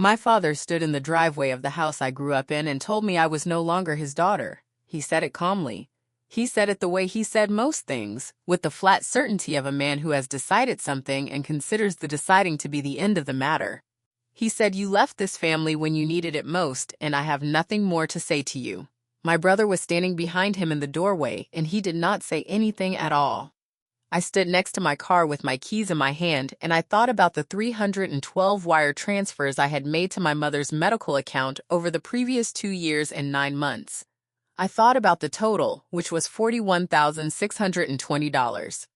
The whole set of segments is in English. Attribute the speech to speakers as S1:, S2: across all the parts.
S1: My father stood in the driveway of the house I grew up in and told me I was no longer his daughter. He said it calmly. He said it the way he said most things, with the flat certainty of a man who has decided something and considers the deciding to be the end of the matter. He said, "You left this family when you needed it most, and I have nothing more to say to you." My brother was standing behind him in the doorway, and he did not say anything at all. I stood next to my car with my keys in my hand, and I thought about the 312 wire transfers I had made to my mother's medical account over the previous 2 years and 9 months. I thought about the total, which was $41,620.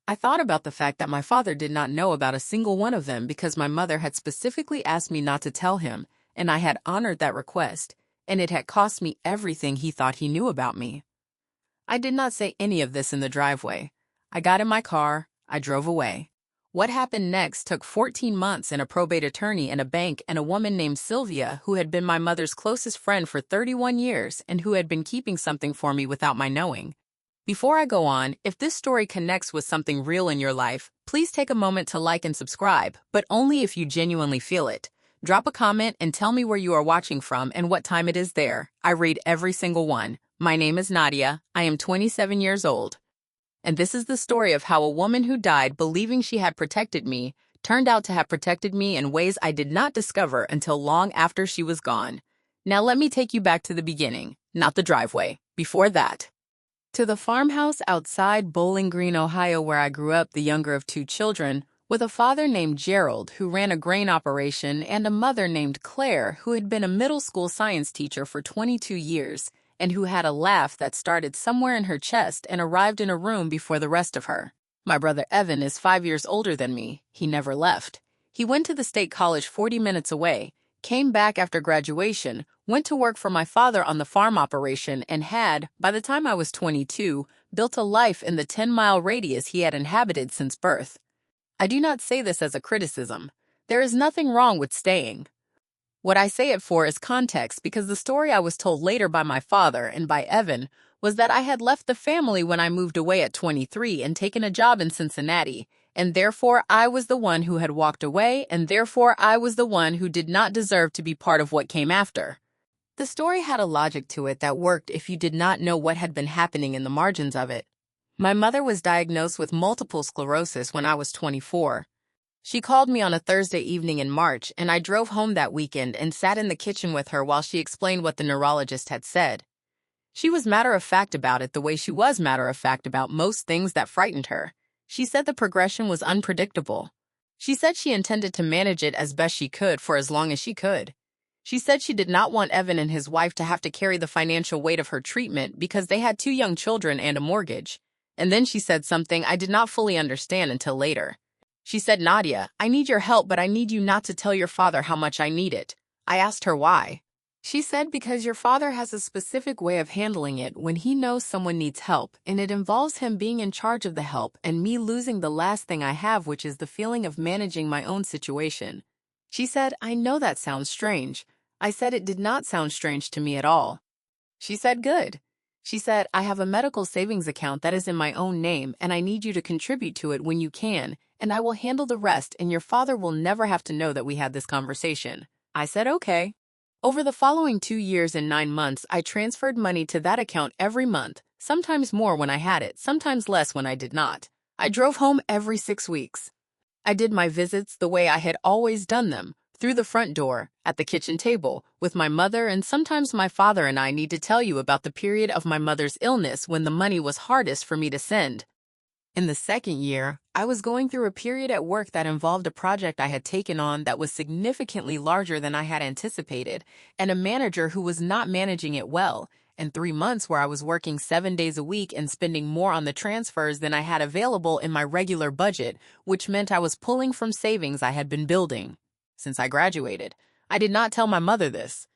S1: I thought about the fact that my father did not know about a single one of them because my mother had specifically asked me not to tell him, and I had honored that request, and it had cost me everything he thought he knew about me. I did not say any of this in the driveway. I got in my car, I drove away. What happened next took 14 months and a probate attorney and a bank and a woman named Sylvia who had been my mother's closest friend for 31 years and who had been keeping something for me without my knowing. Before I go on, if this story connects with something real in your life, please take a moment to like and subscribe, but only if you genuinely feel it. Drop a comment and tell me where you are watching from and what time it is there. I read every single one. My name is Nadia. I am 27 years old. And this is the story of how a woman who died believing she had protected me turned out to have protected me in ways I did not discover until long after she was gone. Now let me take you back to the beginning, not the driveway. Before that, to the farmhouse outside Bowling Green, Ohio, where I grew up, the younger of 2 children, with a father named Gerald who ran a grain operation and a mother named Claire who had been a middle school science teacher for 22 years. And who had a laugh that started somewhere in her chest and arrived in a room before the rest of her. My brother Evan is 5 years older than me. He never left. He went to the state college 40 minutes away, came back after graduation, went to work for my father on the farm operation, and had, by the time I was 22, built a life in the 10-mile radius he had inhabited since birth. I do not say this as a criticism. There is nothing wrong with staying. What I say it for is context because the story I was told later by my father and by Evan was that I had left the family when I moved away at 23 and taken a job in Cincinnati, and therefore I was the one who had walked away, and therefore I was the one who did not deserve to be part of what came after. The story had a logic to it that worked if you did not know what had been happening in the margins of it. My mother was diagnosed with multiple sclerosis when I was 24. She called me on a Thursday evening in March, and I drove home that weekend and sat in the kitchen with her while she explained what the neurologist had said. She was matter-of-fact about it the way she was matter-of-fact about most things that frightened her. She said the progression was unpredictable. She said she intended to manage it as best she could for as long as she could. She said she did not want Evan and his wife to have to carry the financial weight of her treatment because they had 2 young children and a mortgage. And then she said something I did not fully understand until later. She said, "Nadia, I need your help, but I need you not to tell your father how much I need it." I asked her why. She said because your father has a specific way of handling it when he knows someone needs help, and it involves him being in charge of the help and me losing the last thing I have, which is the feeling of managing my own situation. She said, "I know that sounds strange." I said it did not sound strange to me at all. She said, "Good." She said, "I have a medical savings account that is in my own name, and I need you to contribute to it when you can, and I will handle the rest, and your father will never have to know that we had this conversation." I said, "Okay." Over the following 2 years and 9 months, I transferred money to that account every month, sometimes more when I had it, sometimes less when I did not. I drove home every 6 weeks. I did my visits the way I had always done them, through the front door, at the kitchen table, with my mother, and sometimes my father and I need to tell you about the period of my mother's illness when the money was hardest for me to send. In the second year, I was going through a period at work that involved a project I had taken on that was significantly larger than I had anticipated, and a manager who was not managing it well, and 3 months where I was working 7 days a week and spending more on the transfers than I had available in my regular budget, which meant I was pulling from savings I had been building since I graduated. I did not tell my mother this.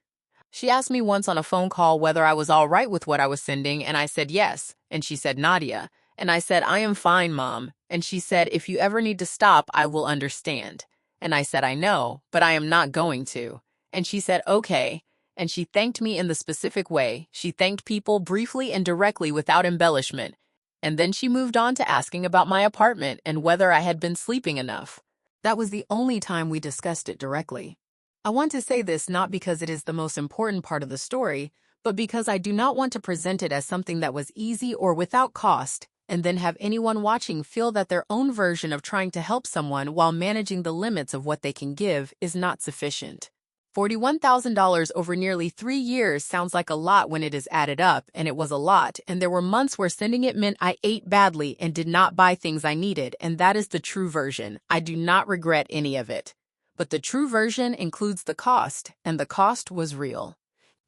S1: She asked me once on a phone call whether I was all right with what I was sending, and I said yes, and she said, "Nadia," and I said, "I am fine, Mom," and she said, "If you ever need to stop, I will understand," and I said, "I know, but I am not going to," and she said, "Okay," and she thanked me in the specific way. She thanked people briefly and directly without embellishment, and then she moved on to asking about my apartment and whether I had been sleeping enough. That was the only time we discussed it directly. I want to say this not because it is the most important part of the story, but because I do not want to present it as something that was easy or without cost, and then have anyone watching feel that their own version of trying to help someone while managing the limits of what they can give is not sufficient. $41,000 over nearly 3 years sounds like a lot when it is added up, and it was a lot, and there were months where sending it meant I ate badly and did not buy things I needed, and that is the true version. I do not regret any of it. But the true version includes the cost, and the cost was real.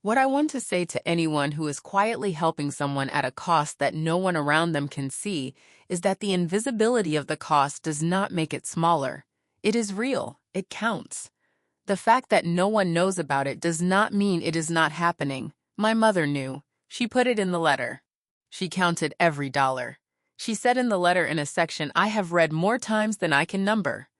S1: What I want to say to anyone who is quietly helping someone at a cost that no one around them can see is that the invisibility of the cost does not make it smaller. It is real. It counts. The fact that no one knows about it does not mean it is not happening. My mother knew. She put it in the letter. She counted every dollar. She said in the letter in a section I have read more times than I can number.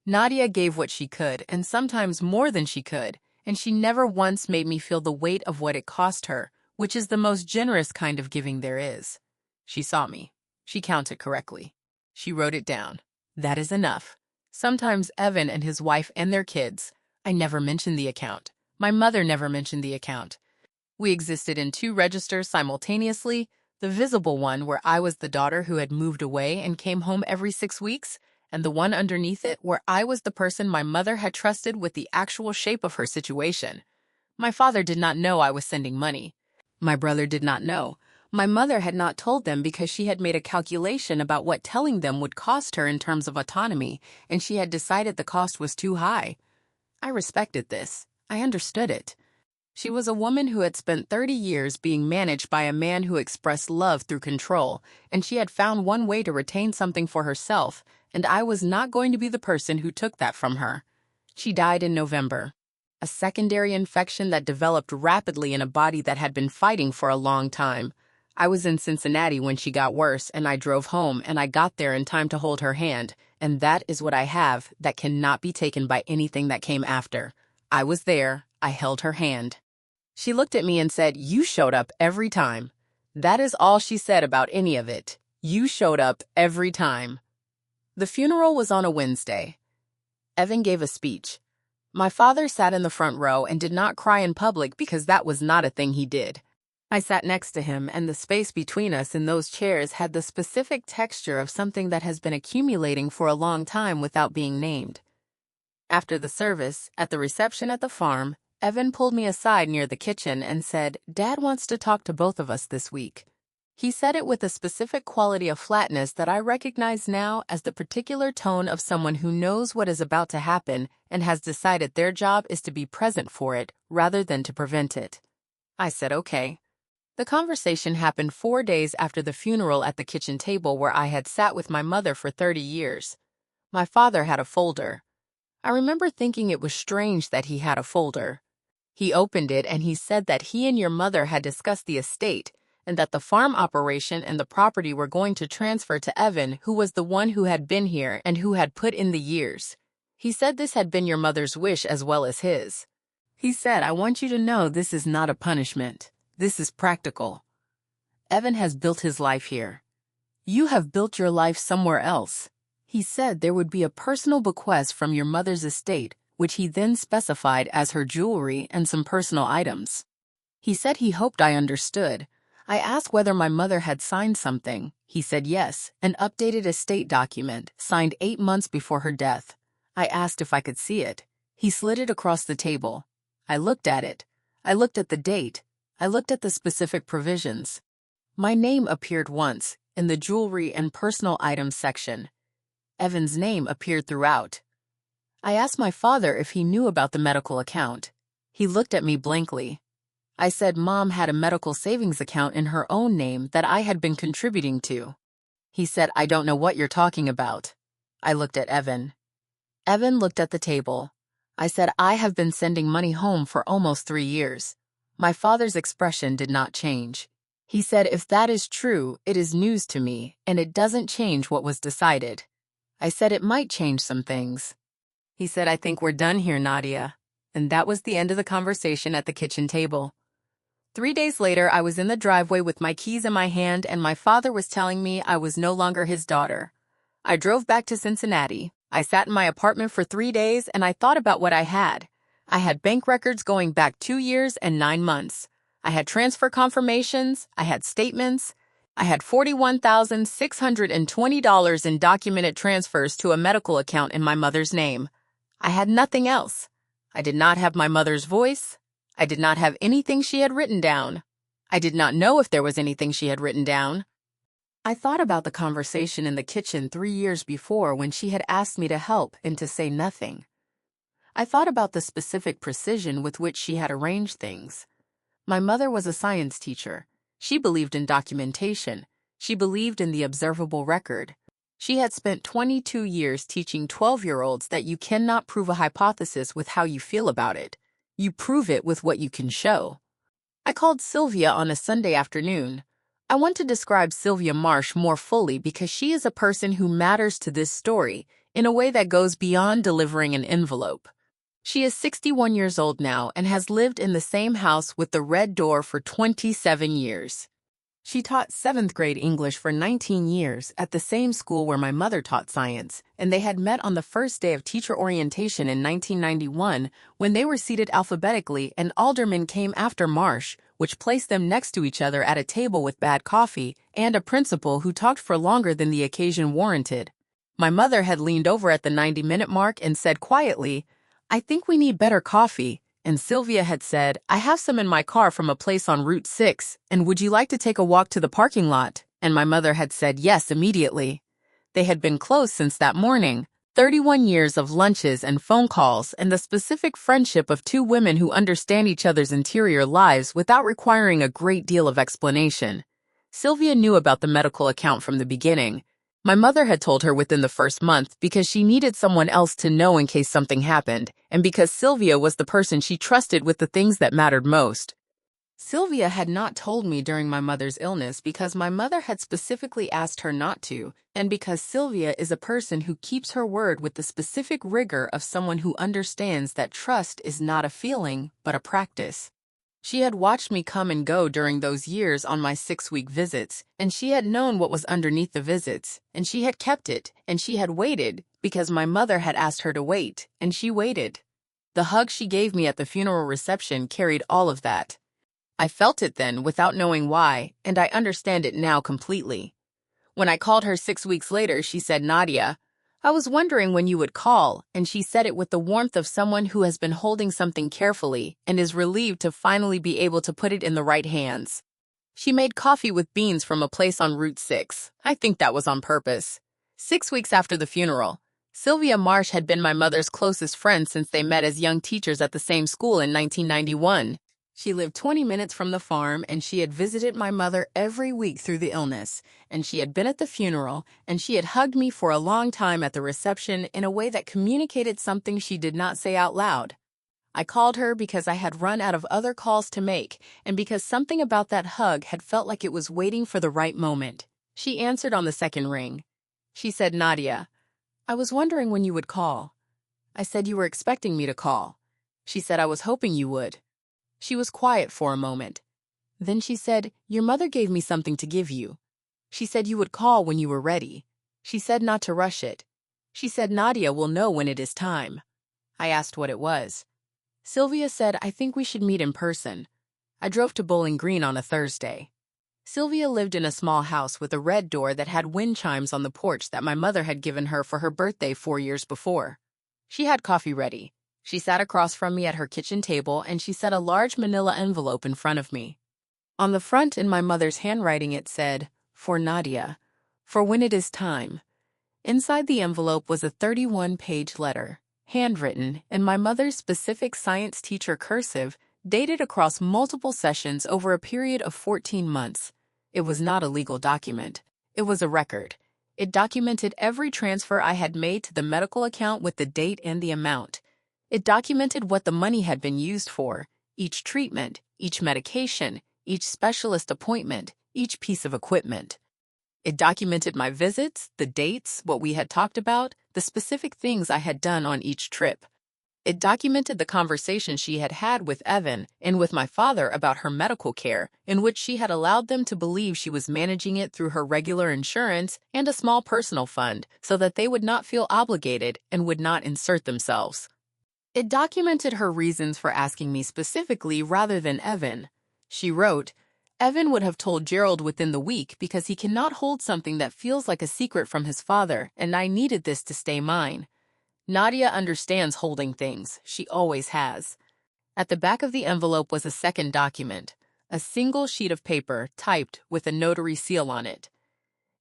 S1: Nadia gave what she could, and sometimes more than she could, and she never once made me feel the weight of what it cost her, which is the most generous kind of giving there is. She saw me. She counted correctly. She wrote it down. That is enough. Sometimes Evan and his wife and their kids. I never mentioned the account. My mother never mentioned the account. We existed in 2 registers simultaneously, the visible one where I was the daughter who had moved away and came home every 6 weeks, and the one underneath it where I was the person my mother had trusted with the actual shape of her situation. My father did not know I was sending money. My brother did not know. My mother had not told them because she had made a calculation about what telling them would cost her in terms of autonomy, and she had decided the cost was too high. I respected this. I understood it. She was a woman who had spent 30 years being managed by a man who expressed love through control, and she had found one way to retain something for herself, and I was not going to be the person who took that from her. She died in November. A secondary infection that developed rapidly in a body that had been fighting for a long time. I was in Cincinnati when she got worse, and I drove home, and I got there in time to hold her hand, and that is what I have that cannot be taken by anything that came after. I was there. I held her hand. She looked at me and said, "You showed up every time." That is all she said about any of it. You showed up every time. The funeral was on a Wednesday. Evan gave a speech. My father sat in the front row and did not cry in public because that was not a thing he did. I sat next to him, and the space between us in those chairs had the specific texture of something that has been accumulating for a long time without being named. After the service, at the reception at the farm, Evan pulled me aside near the kitchen and said, "Dad wants to talk to both of us this week." He said it with a specific quality of flatness that I recognize now as the particular tone of someone who knows what is about to happen and has decided their job is to be present for it rather than to prevent it. I said, "Okay." The conversation happened 4 days after the funeral at the kitchen table where I had sat with my mother for 30 years. My father had a folder. I remember thinking it was strange that he had a folder. He opened it and he said that he and your mother had discussed the estate and that the farm operation and the property were going to transfer to Evan, who was the one who had been here and who had put in the years. He said this had been your mother's wish as well as his. He said, "I want you to know this is not a punishment. This is practical. Evan has built his life here. You have built your life somewhere else." He said there would be a personal bequest from your mother's estate, which he then specified as her jewelry and some personal items. He said he hoped I understood. I asked whether my mother had signed something. He said yes, an updated estate document, signed 8 months before her death. I asked if I could see it. He slid it across the table. I looked at it. I looked at the date. I looked at the specific provisions. My name appeared once, in the jewelry and personal items section. Evan's name appeared throughout. I asked my father if he knew about the medical account. He looked at me blankly. I said Mom had a medical savings account in her own name that I had been contributing to. He said, "I don't know what you're talking about." I looked at Evan. Evan looked at the table. I said, "I have been sending money home for almost 3 years. My father's expression did not change. He said, "If that is true, it is news to me, and it doesn't change what was decided." I said it might change some things. He said, "I think we're done here, Nadia." And that was the end of the conversation at the kitchen table. 3 days later, I was in the driveway with my keys in my hand, and my father was telling me I was no longer his daughter. I drove back to Cincinnati. I sat in my apartment for 3 days, and I thought about what I had. I had bank records going back 2 years and 9 months. I had transfer confirmations. I had statements. I had $41,620 in documented transfers to a medical account in my mother's name. I had nothing else. I did not have my mother's voice. I did not have anything she had written down. I did not know if there was anything she had written down. I thought about the conversation in the kitchen 3 years before when she had asked me to help and to say nothing. I thought about the specific precision with which she had arranged things. My mother was a science teacher. She believed in documentation. She believed in the observable record. She had spent 22 years teaching 12-year-olds that you cannot prove a hypothesis with how you feel about it. You prove it with what you can show. I called Sylvia on a Sunday afternoon. I want to describe Sylvia Marsh more fully because she is a person who matters to this story in a way that goes beyond delivering an envelope. She is 61 years old now and has lived in the same house with the red door for 27 years. She taught 7th grade English for 19 years at the same school where my mother taught science, and they had met on the first day of teacher orientation in 1991 when they were seated alphabetically and aldermen came after Marsh, which placed them next to each other at a table with bad coffee and a principal who talked for longer than the occasion warranted. My mother had leaned over at the 90-minute mark and said quietly, "I think we need better coffee." And Sylvia had said, "I have some in my car from a place on Route 6, and would you like to take a walk to the parking lot?" And my mother had said yes immediately. They had been close since that morning. 31 years of lunches and phone calls and the specific friendship of two women who understand each other's interior lives without requiring a great deal of explanation. Sylvia knew about the medical account from the beginning. My mother had told her within the first month because she needed someone else to know in case something happened, and because Sylvia was the person she trusted with the things that mattered most. Sylvia had not told me during my mother's illness because my mother had specifically asked her not to, and because Sylvia is a person who keeps her word with the specific rigor of someone who understands that trust is not a feeling, but a practice. She had watched me come and go during those years on my 6-week visits, and she had known what was underneath the visits, and she had kept it, and she had waited because my mother had asked her to wait, and she waited. The hug she gave me at the funeral reception carried all of that. I felt it then without knowing why, and I understand it now completely. When I called her 6 weeks later, she said, "Nadia, I was wondering when you would call," and she said it with the warmth of someone who has been holding something carefully and is relieved to finally be able to put it in the right hands. She made coffee with beans from a place on Route 6. I think that was on purpose. 6 weeks after the funeral, Sylvia Marsh had been my mother's closest friend since they met as young teachers at the same school in 1991. She lived 20 minutes from the farm, and she had visited my mother every week through the illness, and she had been at the funeral, and she had hugged me for a long time at the reception in a way that communicated something she did not say out loud. I called her because I had run out of other calls to make, and because something about that hug had felt like it was waiting for the right moment. She answered on the second ring. She said, "Nadia, I was wondering when you would call." I said, "You were expecting me to call." She said, "I was hoping you would." She was quiet for a moment. Then she said, "Your mother gave me something to give you. She said you would call when you were ready. She said not to rush it. She said Nadia will know when it is time." I asked what it was. Sylvia said, "I think we should meet in person." I drove to Bowling Green on a Thursday. Sylvia lived in a small house with a red door that had wind chimes on the porch that my mother had given her for her birthday 4 years before. She had coffee ready. She sat across from me at her kitchen table, and she set a large manila envelope in front of me. On the front, in my mother's handwriting, it said, "For Nadia, for when it is time." Inside the envelope was a 31-page letter, handwritten in my mother's specific science teacher cursive, dated across multiple sessions over a period of 14 months. It was not a legal document. It was a record. It documented every transfer I had made to the medical account with the date and the amount. It documented what the money had been used for, each treatment, each medication, each specialist appointment, each piece of equipment. It documented my visits, the dates, what we had talked about, the specific things I had done on each trip. It documented the conversation she had had with Evan and with my father about her medical care, in which she had allowed them to believe she was managing it through her regular insurance and a small personal fund so that they would not feel obligated and would not insert themselves. It documented her reasons for asking me specifically rather than Evan. She wrote, Evan would have told Gerald within the week because he cannot hold something that feels like a secret from his father, and I needed this to stay mine. Nadia understands holding things. She always has. At the back of the envelope was a second document, a single sheet of paper typed with a notary seal on it.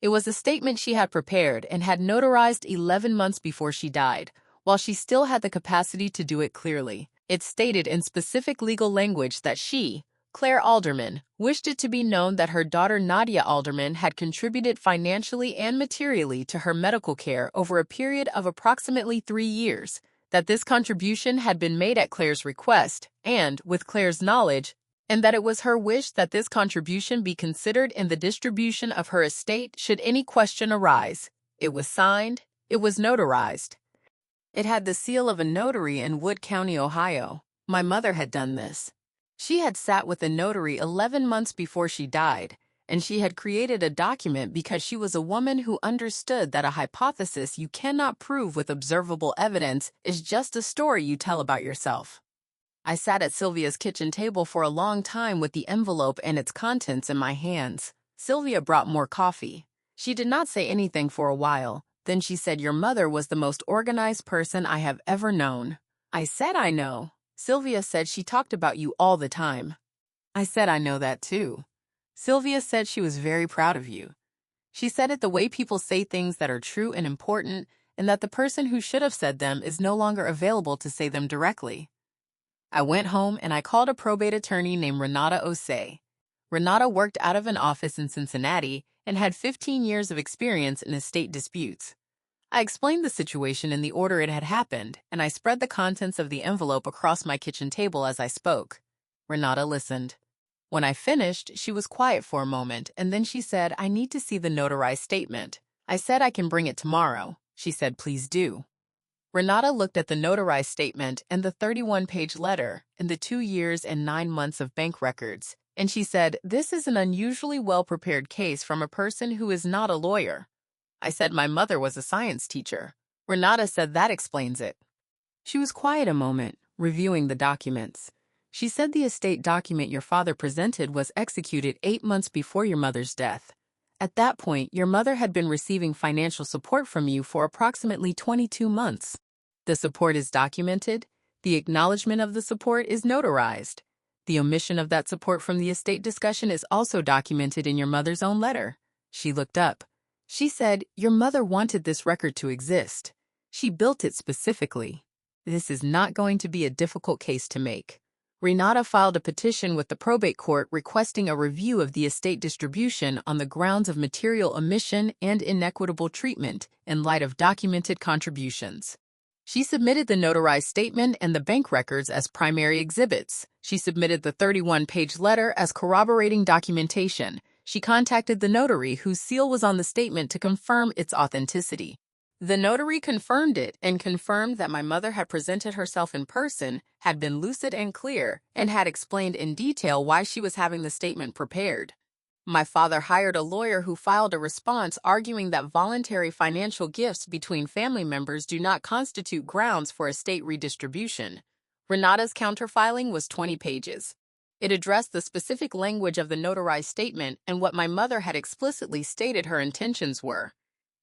S1: It was a statement she had prepared and had notarized 11 months before she died, while she still had the capacity to do it clearly. It stated in specific legal language that she, Claire Alderman, wished it to be known that her daughter Nadia Alderman had contributed financially and materially to her medical care over a period of approximately 3 years, that this contribution had been made at Claire's request and, with Claire's knowledge, and that it was her wish that this contribution be considered in the distribution of her estate should any question arise. It was signed. It was notarized. It had the seal of a notary in Wood County, Ohio. My mother had done this. She had sat with a notary 11 months before she died, and she had created a document because she was a woman who understood that a hypothesis you cannot prove with observable evidence is just a story you tell about yourself. I sat at Sylvia's kitchen table for a long time with the envelope and its contents in my hands. Sylvia brought more coffee. She did not say anything for a while. Then she said, Your mother was the most organized person I have ever known. I said, I know. Sylvia said she talked about you all the time. I said, I know that too. Sylvia said she was very proud of you. She said it the way people say things that are true and important, and that the person who should have said them is no longer available to say them directly. I went home and I called a probate attorney named Renata Osei. Renata worked out of an office in Cincinnati and had 15 years of experience in estate disputes. I explained the situation in the order it had happened, and I spread the contents of the envelope across my kitchen table as I spoke. Renata listened. When I finished, she was quiet for a moment, and then she said, I need to see the notarized statement. I said I can bring it tomorrow. She said, please do. Renata looked at the notarized statement and the 31-page letter and the 2 years and 9 months of bank records, and she said, This is an unusually well-prepared case from a person who is not a lawyer. I said my mother was a science teacher. Renata said that explains it. She was quiet a moment, reviewing the documents. She said the estate document your father presented was executed 8 months before your mother's death. At that point, your mother had been receiving financial support from you for approximately 22 months. The support is documented. The acknowledgement of the support is notarized. The omission of that support from the estate discussion is also documented in your mother's own letter. She looked up. She said, Your mother wanted this record to exist. She built it specifically. This is not going to be a difficult case to make. Renata filed a petition with the probate court requesting a review of the estate distribution on the grounds of material omission and inequitable treatment in light of documented contributions. She submitted the notarized statement and the bank records as primary exhibits. She submitted the 31-page letter as corroborating documentation. She contacted the notary whose seal was on the statement to confirm its authenticity. The notary confirmed it and confirmed that my mother had presented herself in person, had been lucid and clear, and had explained in detail why she was having the statement prepared. My father hired a lawyer who filed a response arguing that voluntary financial gifts between family members do not constitute grounds for estate redistribution. Renata's counterfiling was 20 pages. It addressed the specific language of the notarized statement and what my mother had explicitly stated her intentions were.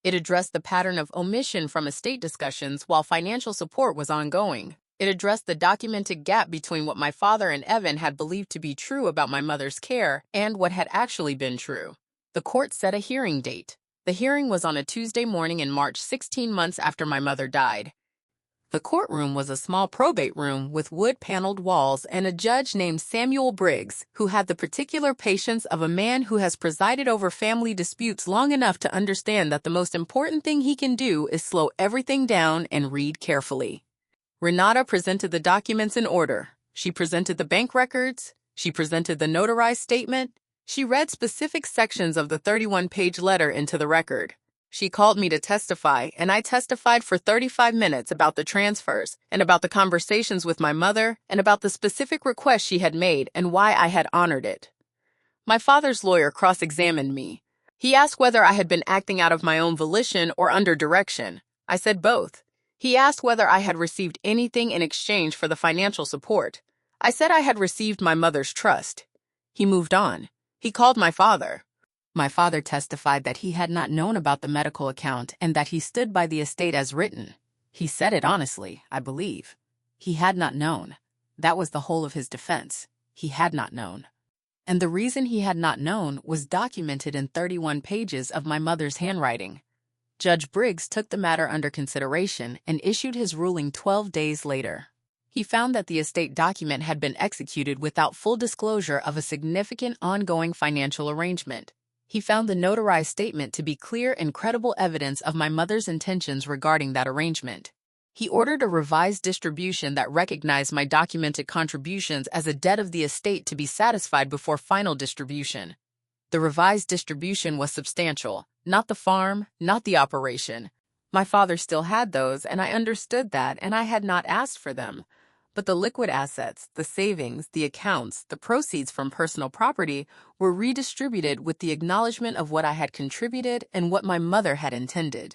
S1: It addressed the pattern of omission from estate discussions while financial support was ongoing. It addressed the documented gap between what my father and Evan had believed to be true about my mother's care and what had actually been true. The court set a hearing date. The hearing was on a Tuesday morning in March, 16 months after my mother died. The courtroom was a small probate room with wood-paneled walls and a judge named Samuel Briggs, who had the particular patience of a man who has presided over family disputes long enough to understand that the most important thing he can do is slow everything down and read carefully. Renata presented the documents in order. She presented the bank records. She presented the notarized statement. She read specific sections of the 31-page letter into the record. She called me to testify, and I testified for 35 minutes about the transfers and about the conversations with my mother and about the specific request she had made and why I had honored it. My father's lawyer cross-examined me. He asked whether I had been acting out of my own volition or under direction. I said both. He asked whether I had received anything in exchange for the financial support. I said I had received my mother's trust. He moved on. He called my father. My father testified that he had not known about the medical account and that he stood by the estate as written. He said it honestly, I believe. He had not known. That was the whole of his defense. He had not known. And the reason he had not known was documented in 31 pages of my mother's handwriting. Judge Briggs took the matter under consideration and issued his ruling 12 days later. He found that the estate document had been executed without full disclosure of a significant ongoing financial arrangement. He found the notarized statement to be clear and credible evidence of my mother's intentions regarding that arrangement. He ordered a revised distribution that recognized my documented contributions as a debt of the estate to be satisfied before final distribution. The revised distribution was substantial, not the farm, not the operation. My father still had those, and I understood that, and I had not asked for them. But the liquid assets, the savings, the accounts, the proceeds from personal property were redistributed with the acknowledgement of what I had contributed and what my mother had intended.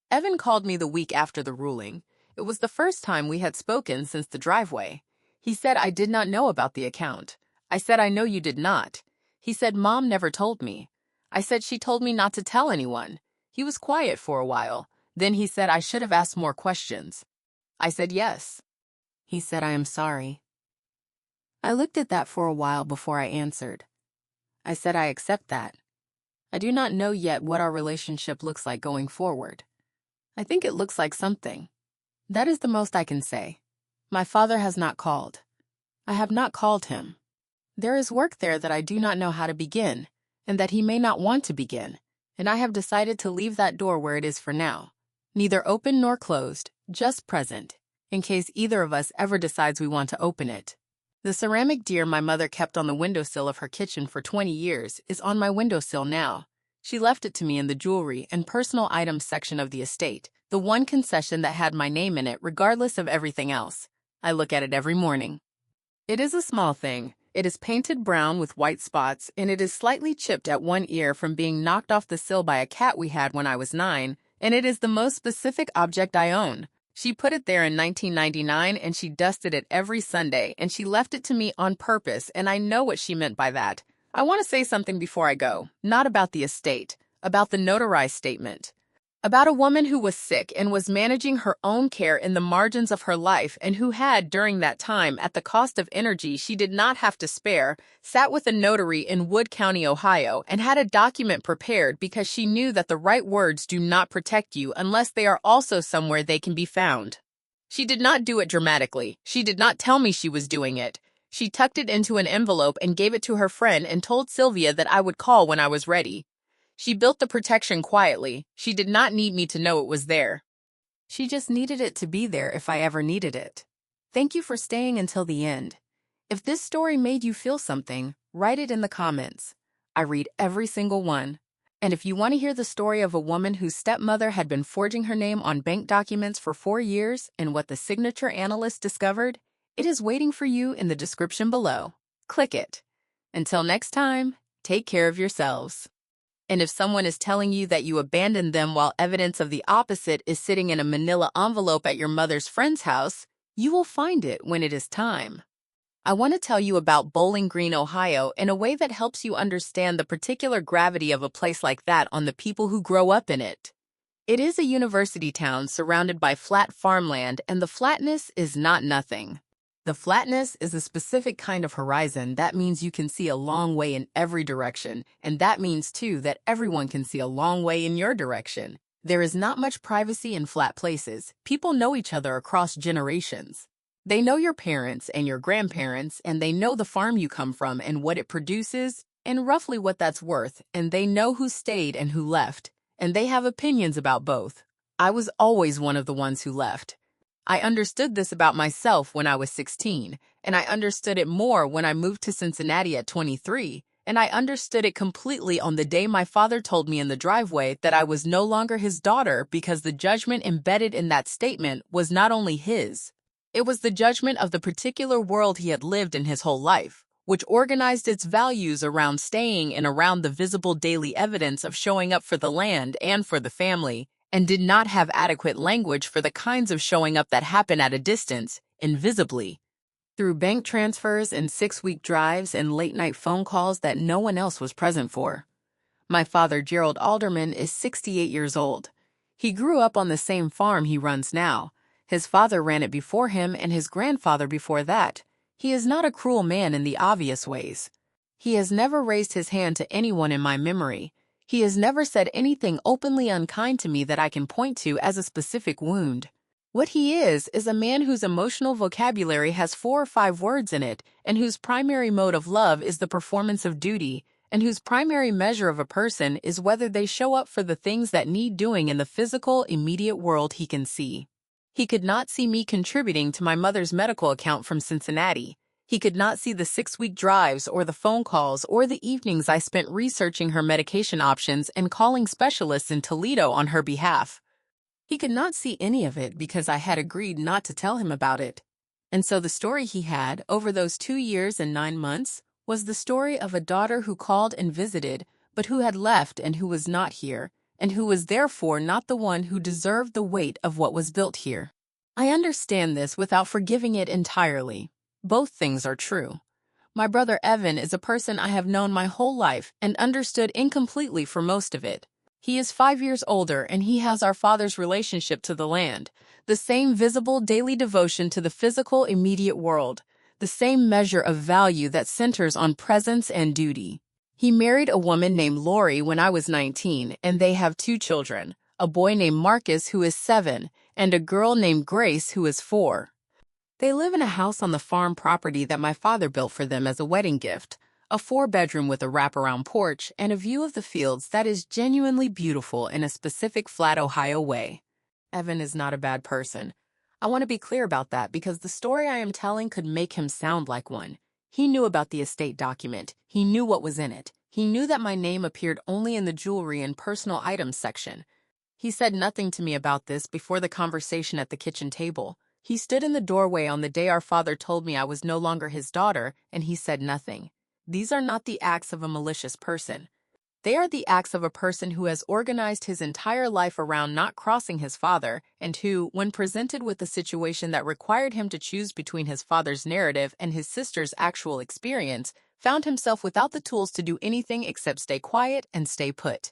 S1: Evan called me the week after the ruling. It was the first time we had spoken since the driveway. He said I did not know about the account. I said I know you did not. He said Mom never told me. I said she told me not to tell anyone. He was quiet for a while. Then he said I should have asked more questions. I said yes. He said I am sorry. I looked at that for a while before I answered. I said I accept that. I do not know yet what our relationship looks like going forward. I think it looks like something. That is the most I can say. My father has not called. I have not called him. There is work there that I do not know how to begin, and that he may not want to begin, and I have decided to leave that door where it is for now, neither open nor closed, just present, in case either of us ever decides we want to open it. The ceramic deer my mother kept on the windowsill of her kitchen for 20 years is on my windowsill now. She left it to me in the jewelry and personal items section of the estate, the one concession that had my name in it regardless of everything else. I look at it every morning. It is a small thing. It is painted brown with white spots, and it is slightly chipped at one ear from being knocked off the sill by a cat we had when I was 9, and it is the most specific object I own. She put it there in 1999, and she dusted it every Sunday, and she left it to me on purpose, and I know what she meant by that. I want to say something before I go, not about the estate, about the notarized statement. About a woman who was sick and was managing her own care in the margins of her life and who had, during that time, at the cost of energy she did not have to spare, sat with a notary in Wood County, Ohio, and had a document prepared because she knew that the right words do not protect you unless they are also somewhere they can be found. She did not do it dramatically. She did not tell me she was doing it. She tucked it into an envelope and gave it to her friend and told Sylvia that I would call when I was ready. She built the protection quietly. She did not need me to know it was there. She just needed it to be there if I ever needed it. Thank you for staying until the end. If this story made you feel something, write it in the comments. I read every single one. And if you want to hear the story of a woman whose stepmother had been forging her name on bank documents for 4 years and what the signature analyst discovered, it is waiting for you in the description below. Click it. Until next time, take care of yourselves. And if someone is telling you that you abandoned them while evidence of the opposite is sitting in a manila envelope at your mother's friend's house, you will find it when it is time. I want to tell you about Bowling Green, Ohio, in a way that helps you understand the particular gravity of a place like that on the people who grow up in it. It is a university town surrounded by flat farmland, and the flatness is not nothing. The flatness is a specific kind of horizon. That means you can see a long way in every direction, and that means, too, that everyone can see a long way in your direction. There is not much privacy in flat places. People know each other across generations. They know your parents and your grandparents, and they know the farm you come from and what it produces, and roughly what that's worth, and they know who stayed and who left, and they have opinions about both. I was always one of the ones who left. I understood this about myself when I was 16, and I understood it more when I moved to Cincinnati at 23, and I understood it completely on the day my father told me in the driveway that I was no longer his daughter because the judgment embedded in that statement was not only his. It was the judgment of the particular world he had lived in his whole life, which organized its values around staying and around the visible daily evidence of showing up for the land and for the family, and did not have adequate language for the kinds of showing up that happen at a distance, invisibly, through bank transfers and 6-week drives and late-night phone calls that no one else was present for. My father, Gerald Alderman, is 68 years old. He grew up on the same farm he runs now. His father ran it before him and his grandfather before that. He is not a cruel man in the obvious ways. He has never raised his hand to anyone in my memory. He has never said anything openly unkind to me that I can point to as a specific wound. What he is a man whose emotional vocabulary has 4 or 5 words in it, and whose primary mode of love is the performance of duty, and whose primary measure of a person is whether they show up for the things that need doing in the physical, immediate world he can see. He could not see me contributing to my mother's medical account from Cincinnati. He could not see the 6-week drives or the phone calls or the evenings I spent researching her medication options and calling specialists in Toledo on her behalf. He could not see any of it because I had agreed not to tell him about it. And so the story he had over those 2 years and 9 months was the story of a daughter who called and visited, but who had left and who was not here, and who was therefore not the one who deserved the weight of what was built here. I understand this without forgiving it entirely. Both things are true. My brother Evan is a person I have known my whole life and understood incompletely for most of it. He is 5 years older and he has our father's relationship to the land, the same visible daily devotion to the physical immediate world, the same measure of value that centers on presence and duty. He married a woman named Lori when I was 19, and they have 2 children, a boy named Marcus who is 7, and a girl named Grace who is 4. They live in a house on the farm property that my father built for them as a wedding gift, a 4-bedroom with a wraparound porch and a view of the fields that is genuinely beautiful in a specific flat Ohio way. Evan is not a bad person. I want to be clear about that because the story I am telling could make him sound like one. He knew about the estate document. He knew what was in it. He knew that my name appeared only in the jewelry and personal items section. He said nothing to me about this before the conversation at the kitchen table. He stood in the doorway on the day our father told me I was no longer his daughter, and he said nothing. These are not the acts of a malicious person. They are the acts of a person who has organized his entire life around not crossing his father, and who, when presented with a situation that required him to choose between his father's narrative and his sister's actual experience, found himself without the tools to do anything except stay quiet and stay put.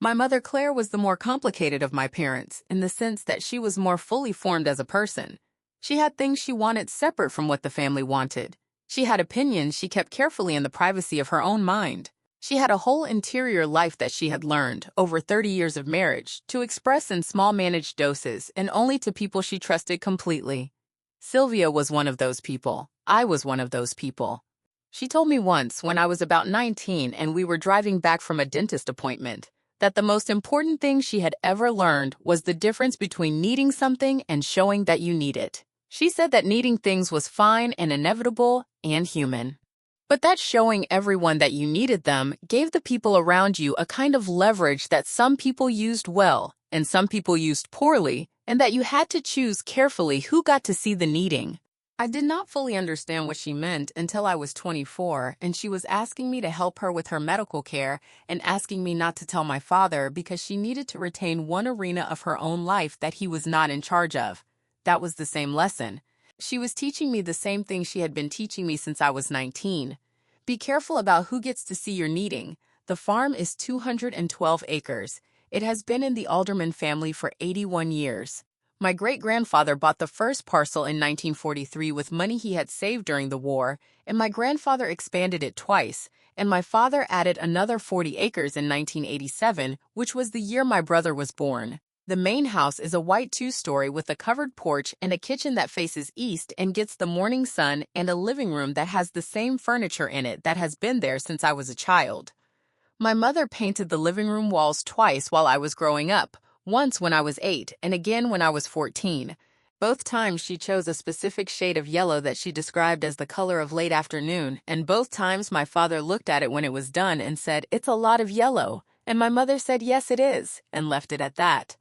S1: My mother Claire was the more complicated of my parents, in the sense that she was more fully formed as a person. She had things she wanted separate from what the family wanted. She had opinions she kept carefully in the privacy of her own mind. She had a whole interior life that she had learned, over 30 years of marriage, to express in small managed doses and only to people she trusted completely. Sylvia was one of those people. I was one of those people. She told me once, when I was about 19 and we were driving back from a dentist appointment, that the most important thing she had ever learned was the difference between needing something and showing that you need it. She said that needing things was fine and inevitable and human. But that showing everyone that you needed them gave the people around you a kind of leverage that some people used well and some people used poorly, and that you had to choose carefully who got to see the needing. I did not fully understand what she meant until I was 24, and she was asking me to help her with her medical care and asking me not to tell my father because she needed to retain one arena of her own life that he was not in charge of. That was the same lesson. She was teaching me the same thing she had been teaching me since I was 19. Be careful about who gets to see your needing. The farm is 212 acres. It has been in the Alderman family for 81 years. My great-grandfather bought the first parcel in 1943 with money he had saved during the war, and my grandfather expanded it twice, and my father added another 40 acres in 1987, which was the year my brother was born. The main house is a white 2-story with a covered porch and a kitchen that faces east and gets the morning sun, and a living room that has the same furniture in it that has been there since I was a child. My mother painted the living room walls twice while I was growing up, once when I was 8 and again when I was 14. Both times she chose a specific shade of yellow that she described as the color of late afternoon, and both times my father looked at it when it was done and said, "It's a lot of yellow," and my mother said, "Yes, it is," and left it at that.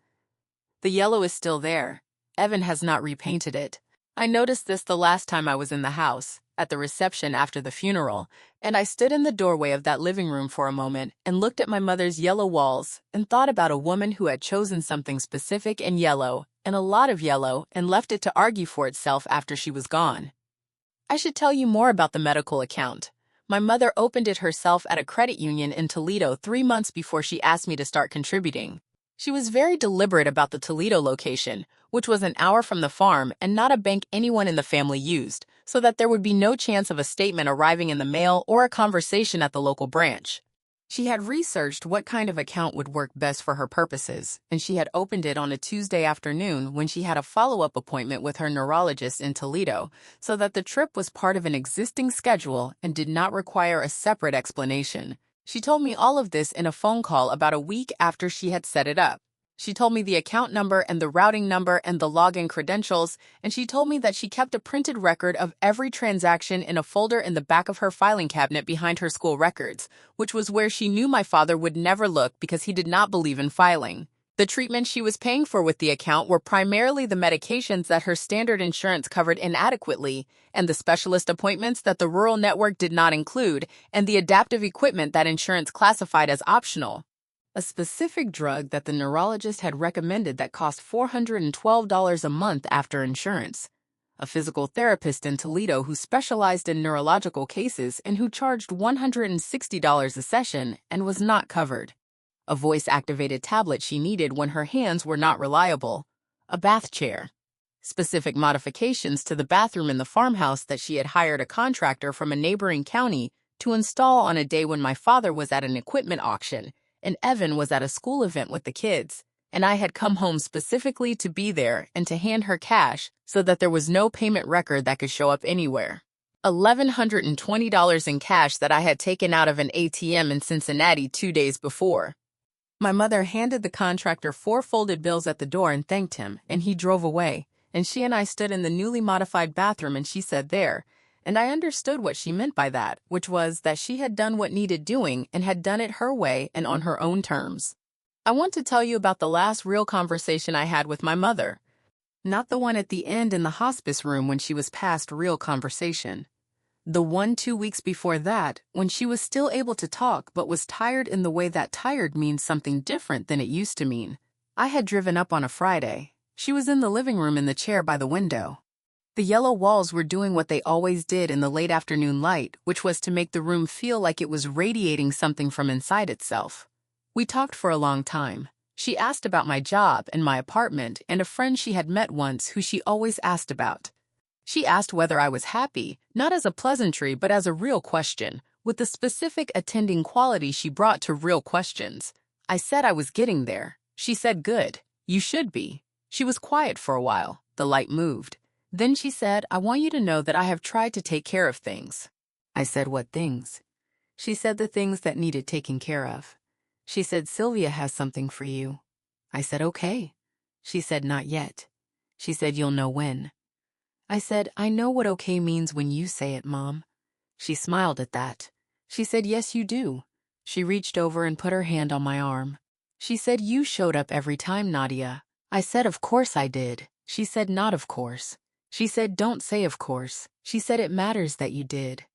S1: The yellow is still there. Evan has not repainted it. I noticed this the last time I was in the house. at the reception after the funeral, and I stood in the doorway of that living room for a moment and looked at my mother's yellow walls and thought about a woman who had chosen something specific and yellow, and a lot of yellow, and left it to argue for itself after she was gone. I should tell you more about the medical account. My mother opened it herself at a credit union in Toledo 3 months before she asked me to start contributing. She was very deliberate about the Toledo location, which was an hour from the farm and not a bank anyone in the family used, so that there would be no chance of a statement arriving in the mail or a conversation at the local branch. She had researched what kind of account would work best for her purposes, and she had opened it on a Tuesday afternoon when she had a follow-up appointment with her neurologist in Toledo, so that the trip was part of an existing schedule and did not require a separate explanation. She told me all of this in a phone call about a week after she had set it up. She told me the account number and the routing number and the login credentials, and she told me that she kept a printed record of every transaction in a folder in the back of her filing cabinet behind her school records, which was where she knew my father would never look because he did not believe in filing. The treatment she was paying for with the account were primarily the medications that her standard insurance covered inadequately, and the specialist appointments that the rural network did not include, and the adaptive equipment that insurance classified as optional. A specific drug that the neurologist had recommended that cost $412 a month after insurance. A physical therapist in Toledo who specialized in neurological cases and who charged $160 a session and was not covered. A voice-activated tablet she needed when her hands were not reliable. A bath chair. Specific modifications to the bathroom in the farmhouse that she had hired a contractor from a neighboring county to install on a day when my father was at an equipment auction and Evan was at a school event with the kids, and I had come home specifically to be there and to hand her cash so that there was no payment record that could show up anywhere. $1,120 in cash that I had taken out of an ATM in Cincinnati 2 days before. My mother handed the contractor 4 folded bills at the door and thanked him, and he drove away, and she and I stood in the newly modified bathroom and she said there, and I understood what she meant by that, which was that she had done what needed doing and had done it her way and on her own terms. I want to tell you about the last real conversation I had with my mother. Not the one at the end in the hospice room when she was past real conversation. The one 2 weeks before that, when she was still able to talk but was tired in the way that tired means something different than it used to mean. I had driven up on a Friday. She was in the living room in the chair by the window. The yellow walls were doing what they always did in the late afternoon light, which was to make the room feel like it was radiating something from inside itself. We talked for a long time. She asked about my job and my apartment and a friend she had met once who she always asked about. She asked whether I was happy, not as a pleasantry but as a real question, with the specific attending quality she brought to real questions. I said I was getting there. She said, "Good. You should be." She was quiet for a while. The light moved. Then she said, "I want you to know that I have tried to take care of things." I said, "What things?" She said the things that needed taking care of. She said, "Sylvia has something for you." I said, "Okay." She said, "Not yet." She said, "You'll know when." I said, "I know what okay means when you say it, Mom." She smiled at that. She said, "Yes, you do." She reached over and put her hand on my arm. She said, "You showed up every time, Nadia." I said, "Of course I did." She said, "Not of course." She said, "Don't say of course." She said, "It matters that you did."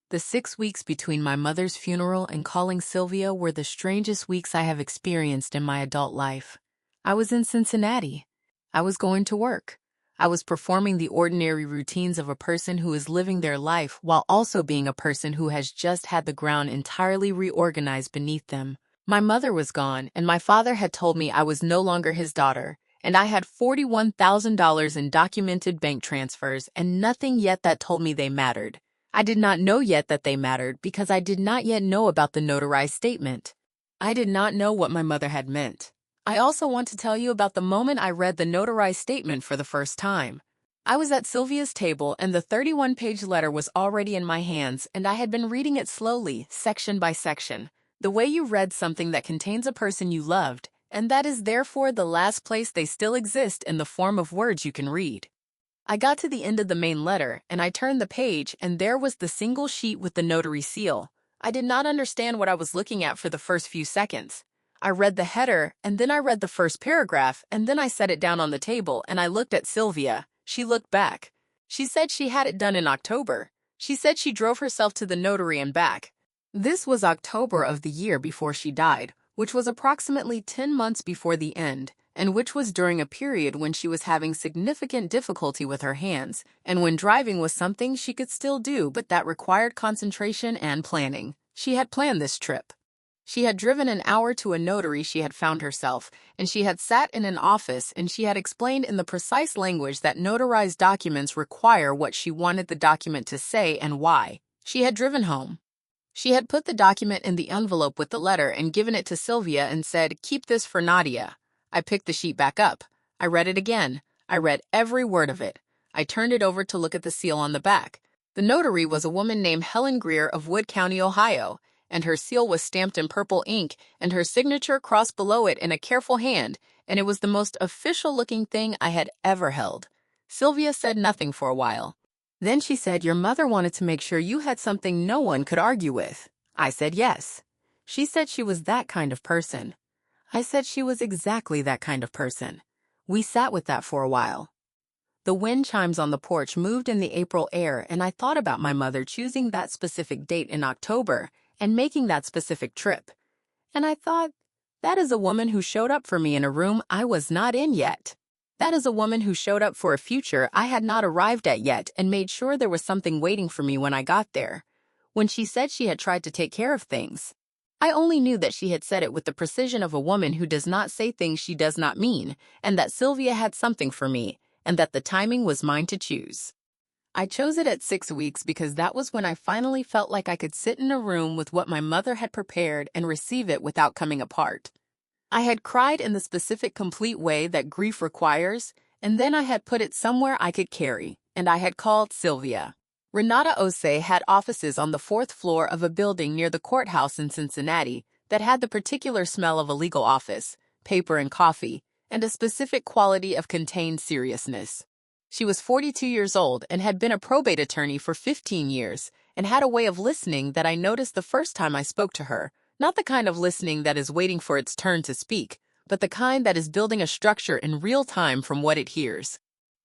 S1: The 6 weeks between my mother's funeral and calling Sylvia were the strangest weeks I have experienced in my adult life. I was in Cincinnati. I was going to work. I was performing the ordinary routines of a person who is living their life while also being a person who has just had the ground entirely reorganized beneath them. My mother was gone, and my father had told me I was no longer his daughter, and I had $41,000 in documented bank transfers and nothing yet that told me they mattered. I did not know yet that they mattered because I did not yet know about the notarized statement. I did not know what my mother had meant. I also want to tell you about the moment I read the notarized statement for the first time. I was at Sylvia's table and the 31-page letter was already in my hands and I had been reading it slowly, section by section. The way you read something that contains a person you loved, and that is therefore the last place they still exist in the form of words you can read. I got to the end of the main letter, and I turned the page, and there was the single sheet with the notary seal. I did not understand what I was looking at for the first few seconds. I read the header, and then I read the first paragraph, and then I set it down on the table, and I looked at Sylvia. She looked back. She said she had it done in October. She said she drove herself to the notary and back. This was October of the year before she died, which was approximately 10 months before the end, and which was during a period when she was having significant difficulty with her hands, and when driving was something she could still do but that required concentration and planning. She had planned this trip. She had driven an hour to a notary she had found herself, and she had sat in an office and she had explained in the precise language that notarized documents require what she wanted the document to say and why. She had driven home. She had put the document in the envelope with the letter and given it to Sylvia and said, "Keep this for Nadia." I picked the sheet back up. I read it again. I read every word of it. I turned it over to look at the seal on the back. The notary was a woman named Helen Greer of Wood County, Ohio, and her seal was stamped in purple ink and her signature crossed below it in a careful hand, and it was the most official-looking thing I had ever held. Sylvia said nothing for a while. Then she said, "Your mother wanted to make sure you had something no one could argue with." I said yes. She said she was that kind of person. I said she was exactly that kind of person. We sat with that for a while. The wind chimes on the porch moved in the April air, and I thought about my mother choosing that specific date in October and making that specific trip. And I thought, that is a woman who showed up for me in a room I was not in yet. That is a woman who showed up for a future I had not arrived at yet and made sure there was something waiting for me when I got there. When she said she had tried to take care of things, I only knew that she had said it with the precision of a woman who does not say things she does not mean, and that Sylvia had something for me, and that the timing was mine to choose. I chose it at 6 weeks because that was when I finally felt like I could sit in a room with what my mother had prepared and receive it without coming apart. I had cried in the specific complete way that grief requires, and then I had put it somewhere I could carry, and I had called Sylvia. Renata Osei had offices on the 4th floor of a building near the courthouse in Cincinnati that had the particular smell of a legal office, paper and coffee, and a specific quality of contained seriousness. She was 42 years old and had been a probate attorney for 15 years and had a way of listening that I noticed the first time I spoke to her. Not the kind of listening that is waiting for its turn to speak, but the kind that is building a structure in real time from what it hears.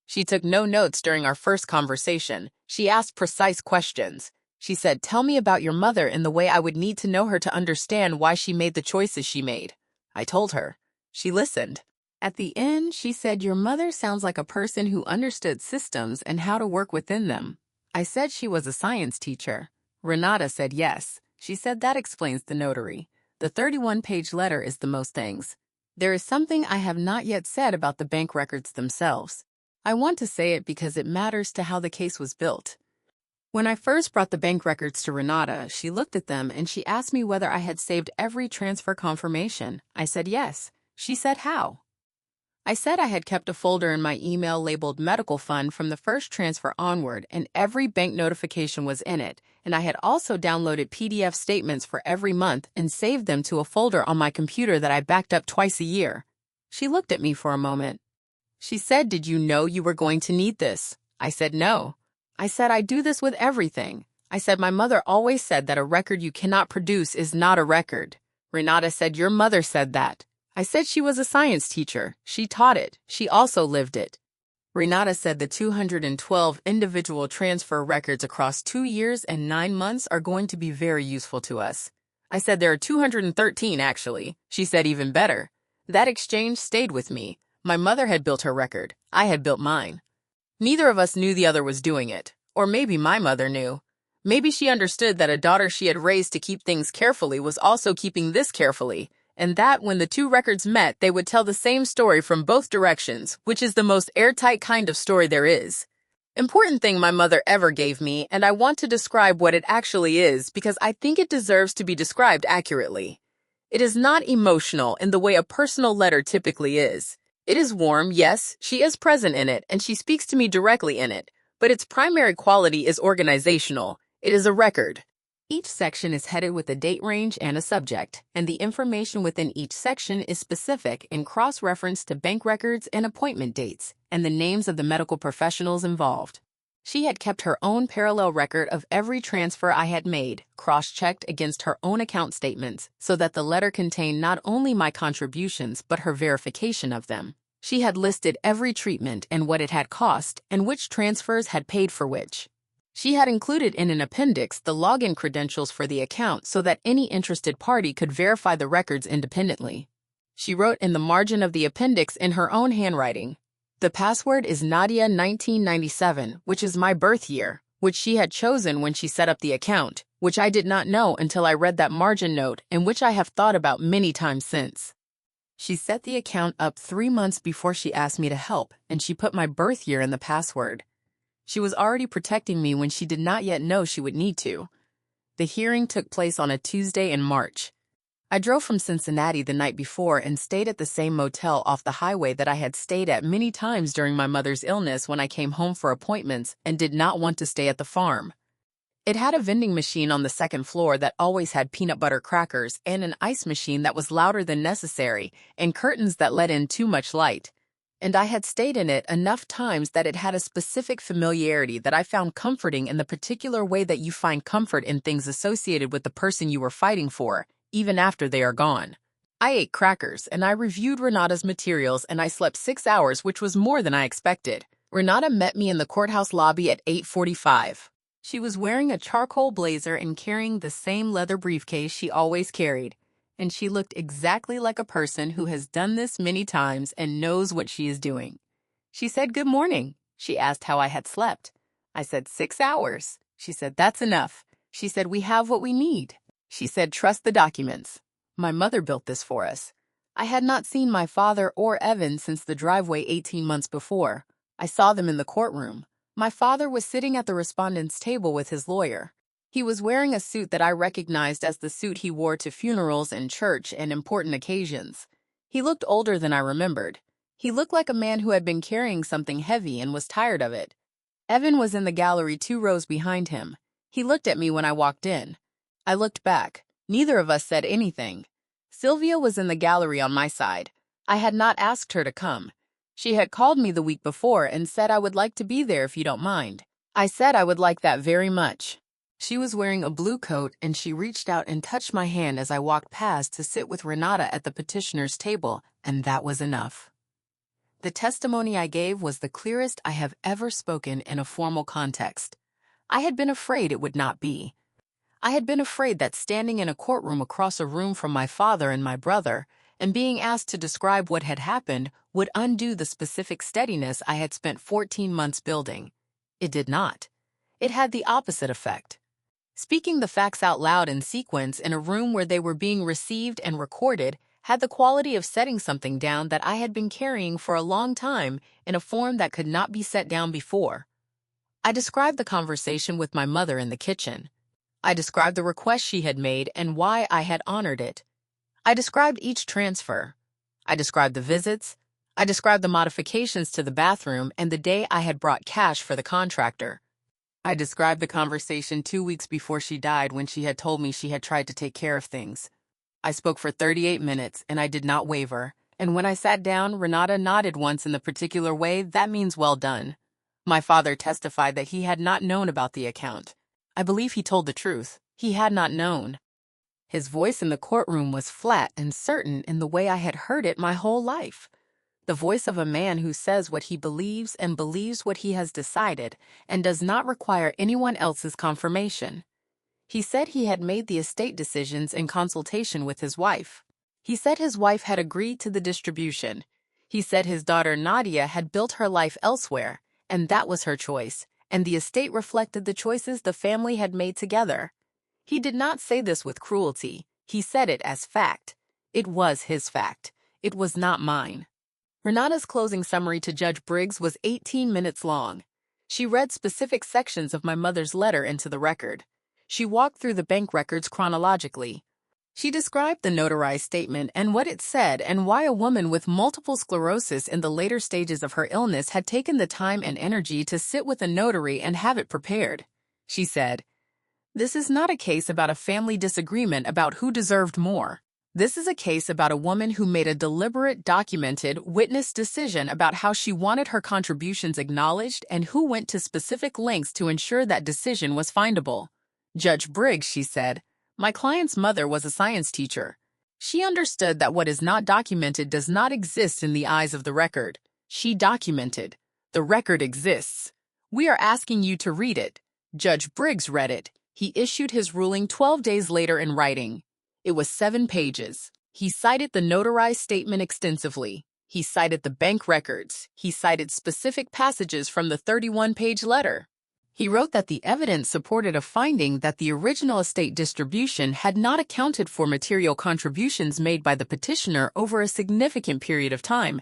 S1: She took no notes during our first conversation. She asked precise questions. She said, "Tell me about your mother in the way I would need to know her to understand why she made the choices she made." I told her. She listened. At the end, she said, "Your mother sounds like a person who understood systems and how to work within them." I said she was a science teacher. Renata said yes. She said that explains the notary. The 31-page letter is the most things. There is something I have not yet said about the bank records themselves. I want to say it because it matters to how the case was built. When I first brought the bank records to Renata, she looked at them and she asked me whether I had saved every transfer confirmation. I said yes. She said how? I said I had kept a folder in my email labeled medical fund from the first transfer onward, and every bank notification was in it, and I had also downloaded PDF statements for every month and saved them to a folder on my computer that I backed up twice a year. She looked at me for a moment. She said, "Did you know you were going to need this?" I said no. I said, "I do this with everything." I said, "My mother always said that a record you cannot produce is not a record." Renata said, "Your mother said that." I said she was a science teacher. She taught it. She also lived it. Renata said the 212 individual transfer records across 2 years and 9 months are going to be very useful to us. I said there are 213 actually. She said even better. That exchange stayed with me. My mother had built her record. I had built mine. Neither of us knew the other was doing it. Or maybe my mother knew. Maybe she understood that a daughter she had raised to keep things carefully was also keeping this carefully, and that when the two records met, they would tell the same story from both directions, which is the most airtight kind of story there is. Important thing my mother ever gave me, and I want to describe what it actually is because I think it deserves to be described accurately. It is not emotional in the way a personal letter typically is. It is warm, yes, she is present in it, and she speaks to me directly in it, but its primary quality is organizational. It is a record. Each section is headed with a date range and a subject, and the information within each section is specific in cross-reference to bank records and appointment dates, and the names of the medical professionals involved. She had kept her own parallel record of every transfer I had made, cross-checked against her own account statements, so that the letter contained not only my contributions but her verification of them. She had listed every treatment and what it had cost, and which transfers had paid for which. She had included in an appendix the login credentials for the account so that any interested party could verify the records independently. She wrote in the margin of the appendix in her own handwriting, "The password is Nadia 1997, which is my birth year," which she had chosen when she set up the account, which I did not know until I read that margin note and which I have thought about many times since. She set the account up 3 months before she asked me to help, and she put my birth year in the password. She was already protecting me when she did not yet know she would need to. The hearing took place on a Tuesday in March. I drove from Cincinnati the night before and stayed at the same motel off the highway that I had stayed at many times during my mother's illness when I came home for appointments and did not want to stay at the farm. It had a vending machine on the second floor that always had peanut butter crackers and an ice machine that was louder than necessary and curtains that let in too much light. And I had stayed in it enough times that it had a specific familiarity that I found comforting in the particular way that you find comfort in things associated with the person you were fighting for, even after they are gone. I ate crackers, and I reviewed Renata's materials, and I slept 6 hours, which was more than I expected. Renata met me in the courthouse lobby at 8:45. She was wearing a charcoal blazer and carrying the same leather briefcase she always carried, and she looked exactly like a person who has done this many times and knows what she is doing. She said, "Good morning." She asked how I had slept. I said, 6 hours. She said, "That's enough." She said, "We have what we need." She said, "Trust the documents. My mother built this for us." I had not seen my father or Evan since the driveway 18 months before. I saw them in the courtroom. My father was sitting at the respondent's table with his lawyer. He was wearing a suit that I recognized as the suit he wore to funerals and church and important occasions. He looked older than I remembered. He looked like a man who had been carrying something heavy and was tired of it. Evan was in the gallery 2 rows behind him. He looked at me when I walked in. I looked back. Neither of us said anything. Sylvia was in the gallery on my side. I had not asked her to come. She had called me the week before and said I would like to be there if you don't mind. I said I would like that very much. She was wearing a blue coat and she reached out and touched my hand as I walked past to sit with Renata at the petitioner's table, and that was enough. The testimony I gave was the clearest I have ever spoken in a formal context. I had been afraid it would not be. I had been afraid that standing in a courtroom across a room from my father and my brother and being asked to describe what had happened would undo the specific steadiness I had spent 14 months building. It did not. It had the opposite effect. Speaking the facts out loud in sequence in a room where they were being received and recorded had the quality of setting something down that I had been carrying for a long time in a form that could not be set down before. I described the conversation with my mother in the kitchen. I described the request she had made and why I had honored it. I described each transfer. I described the visits. I described the modifications to the bathroom and the day I had brought cash for the contractor. I described the conversation 2 weeks before she died when she had told me she had tried to take care of things. I spoke for 38 minutes and I did not waver, and when I sat down, Renata nodded once in the particular way that means well done. My father testified that he had not known about the account. I believe he told the truth. He had not known. His voice in the courtroom was flat and certain in the way I had heard it my whole life. The voice of a man who says what he believes and believes what he has decided and does not require anyone else's confirmation. He said he had made the estate decisions in consultation with his wife. He said his wife had agreed to the distribution. He said his daughter Nadia had built her life elsewhere, and that was her choice, and the estate reflected the choices the family had made together. He did not say this with cruelty. He said it as fact. It was his fact. It was not mine. Renata's closing summary to Judge Briggs was 18 minutes long. She read specific sections of my mother's letter into the record. She walked through the bank records chronologically. She described the notarized statement and what it said and why a woman with multiple sclerosis in the later stages of her illness had taken the time and energy to sit with a notary and have it prepared. She said, "This is not a case about a family disagreement about who deserved more. This is a case about a woman who made a deliberate, documented, witnessed decision about how she wanted her contributions acknowledged and who went to specific lengths to ensure that decision was findable." Judge Briggs, she said, "My client's mother was a science teacher. She understood that what is not documented does not exist in the eyes of the record. She documented. The record exists. We are asking you to read it. Judge Briggs read it. He issued his ruling 12 days later in writing. It was 7 pages. He cited the notarized statement extensively. He cited the bank records. He cited specific passages from the 31-page letter. He wrote that the evidence supported a finding that the original estate distribution had not accounted for material contributions made by the petitioner over a significant period of time,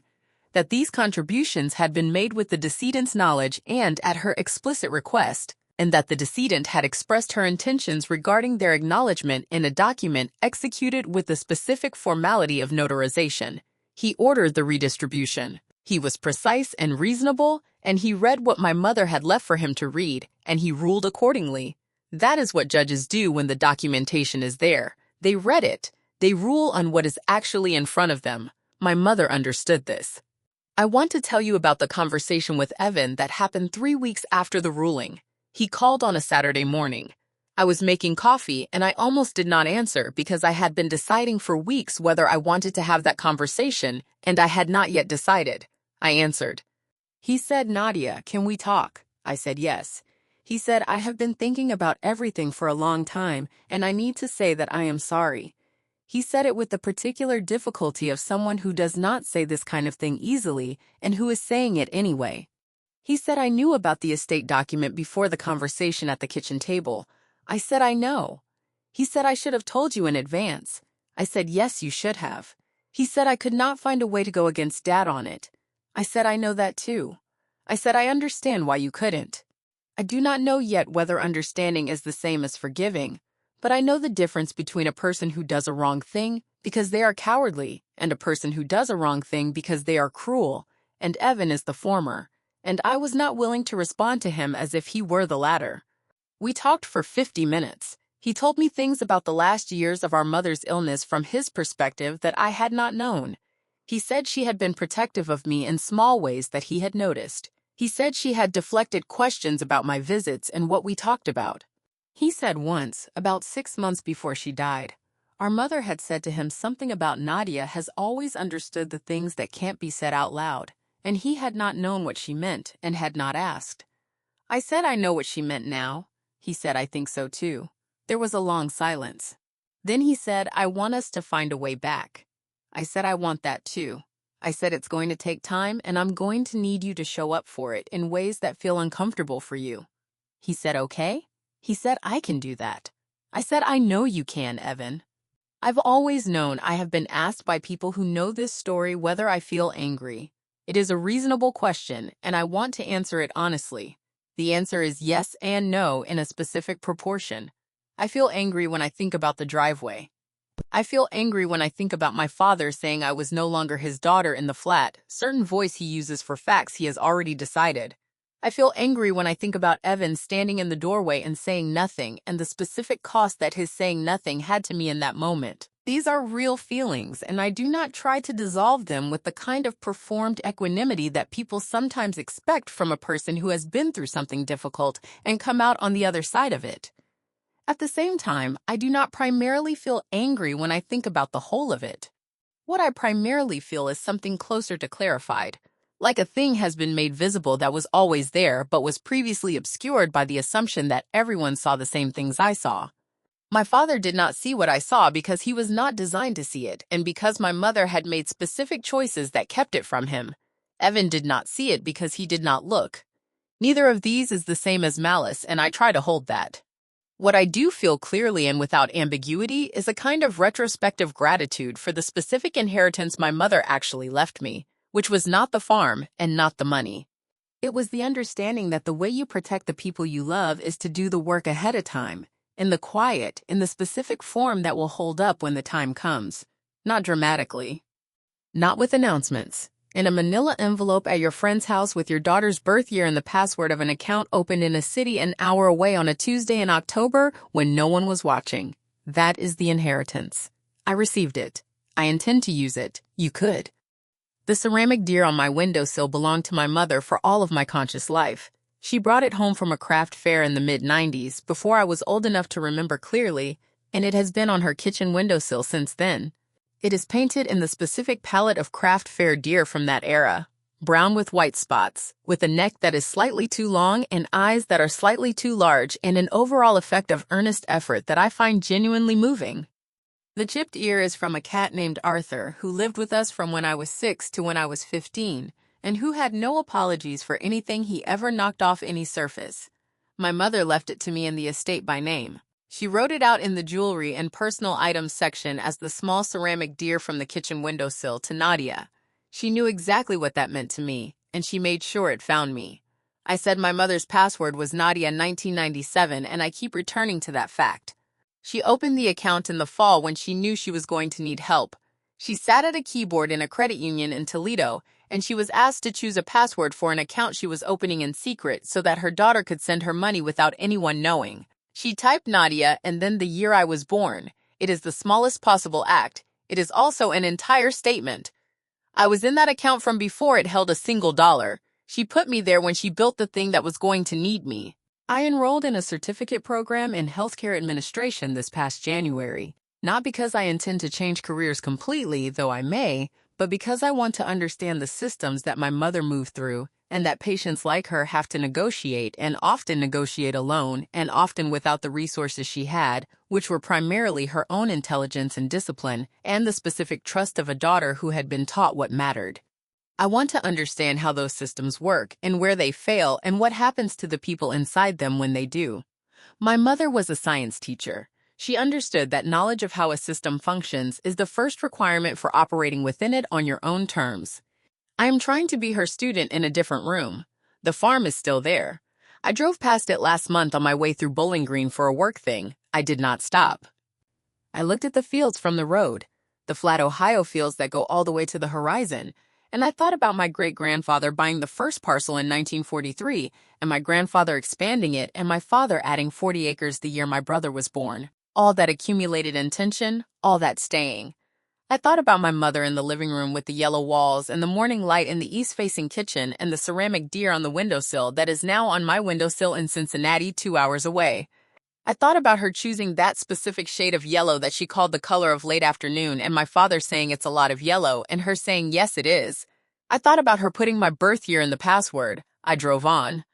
S1: that these contributions had been made with the decedent's knowledge and at her explicit request, and that the decedent had expressed her intentions regarding their acknowledgement in a document executed with the specific formality of notarization. He ordered the redistribution. He was precise and reasonable, and he read what my mother had left for him to read, and he ruled accordingly. That is what judges do when the documentation is there. They read it. They rule on what is actually in front of them. My mother understood this. I want to tell you about the conversation with Evan that happened 3 weeks after the ruling. He called on a Saturday morning. I was making coffee, and I almost did not answer because I had been deciding for weeks whether I wanted to have that conversation, and I had not yet decided. I answered. He said, "Nadia, can we talk?" I said yes. He said, "I have been thinking about everything for a long time, and I need to say that I am sorry." He said it with the particular difficulty of someone who does not say this kind of thing easily and who is saying it anyway. He said I knew about the estate document before the conversation at the kitchen table. I said I know. He said I should have told you in advance. I said yes, you should have. He said I could not find a way to go against Dad on it. I said I know that too. I said I understand why you couldn't. I do not know yet whether understanding is the same as forgiving, but I know the difference between a person who does a wrong thing because they are cowardly and a person who does a wrong thing because they are cruel, and Evan is the former, and I was not willing to respond to him as if he were the latter. We talked for 50 minutes. He told me things about the last years of our mother's illness from his perspective that I had not known. He said she had been protective of me in small ways that he had noticed. He said she had deflected questions about my visits and what we talked about. He said once, about 6 months before she died, our mother had said to him something about Nadia has always understood the things that can't be said out loud, and he had not known what she meant and had not asked. I said I know what she meant now. He said I think so too. There was a long silence. Then he said I want us to find a way back. I said I want that too. I said it's going to take time and I'm going to need you to show up for it in ways that feel uncomfortable for you. He said okay. He said I can do that. I said I know you can, Evan. I've always known I have been asked by people who know this story whether I feel angry. It is a reasonable question and I want to answer it honestly. The answer is yes and no in a specific proportion. I feel angry when I think about the driveway. I feel angry when I think about my father saying I was no longer his daughter in the flat, certain voice he uses for facts he has already decided. I feel angry when I think about Evan standing in the doorway and saying nothing and the specific cost that his saying nothing had to me in that moment. These are real feelings, and I do not try to dissolve them with the kind of performed equanimity that people sometimes expect from a person who has been through something difficult and come out on the other side of it. At the same time, I do not primarily feel angry when I think about the whole of it. What I primarily feel is something closer to clarified, like a thing has been made visible that was always there but was previously obscured by the assumption that everyone saw the same things I saw. My father did not see what I saw because he was not designed to see it, and because my mother had made specific choices that kept it from him. Evan did not see it because he did not look. Neither of these is the same as malice, and I try to hold that. What I do feel clearly and without ambiguity is a kind of retrospective gratitude for the specific inheritance my mother actually left me, which was not the farm and not the money. It was the understanding that the way you protect the people you love is to do the work ahead of time, in the quiet, in the specific form that will hold up when the time comes. Not dramatically. Not with announcements. In a manila envelope at your friend's house with your daughter's birth year and the password of an account opened in a city an hour away on a Tuesday in October when no one was watching. That is the inheritance. I received it. I intend to use it. You could. The ceramic deer on my windowsill belonged to my mother for all of my conscious life. She brought it home from a craft fair in the mid-90s before I was old enough to remember clearly, and it has been on her kitchen windowsill since then. It is painted in the specific palette of craft fair deer from that era. brown with white spots, with a neck that is slightly too long and eyes that are slightly too large, and an overall effect of earnest effort that I find genuinely moving. The chipped ear is from a cat named Arthur, who lived with us from when I was 6 to when I was 15, and who had no apologies for anything he ever knocked off any surface. My mother left it to me in the estate by name. She wrote it out in the jewelry and personal items section as the small ceramic deer from the kitchen windowsill to Nadia. She knew exactly what that meant to me, and she made sure it found me. I said my mother's password was Nadia 1997, and I keep returning to that fact. She opened the account in the fall when she knew she was going to need help. She sat at a keyboard in a credit union in Toledo, and she was asked to choose a password for an account she was opening in secret so that her daughter could send her money without anyone knowing. She typed Nadia and then the year I was born. It is the smallest possible act. It is also an entire statement. I was in that account from before it held a single dollar. She put me there when she built the thing that was going to need me. I enrolled in a certificate program in healthcare administration this past January, not because I intend to change careers completely, though I may, but because I want to understand the systems that my mother moved through and that patients like her have to negotiate and often negotiate alone and often without the resources she had, which were primarily her own intelligence and discipline and the specific trust of a daughter who had been taught what mattered. I want to understand how those systems work and where they fail and what happens to the people inside them when they do. My mother was a science teacher. She understood that knowledge of how a system functions is the first requirement for operating within it on your own terms. I am trying to be her student in a different room. The farm is still there. I drove past it last month on my way through Bowling Green for a work thing. I did not stop. I looked at the fields from the road, the flat Ohio fields that go all the way to the horizon, and I thought about my great-grandfather buying the first parcel in 1943, and my grandfather expanding it, and my father adding 40 acres the year my brother was born. All that accumulated intention, all that staying. I thought about my mother in the living room with the yellow walls and the morning light in the east-facing kitchen and the ceramic deer on the windowsill that is now on my windowsill in Cincinnati 2 hours away. I thought about her choosing that specific shade of yellow that she called the color of late afternoon and my father saying it's a lot of yellow and her saying yes it is. I thought about her putting my birth year in the password. I drove on.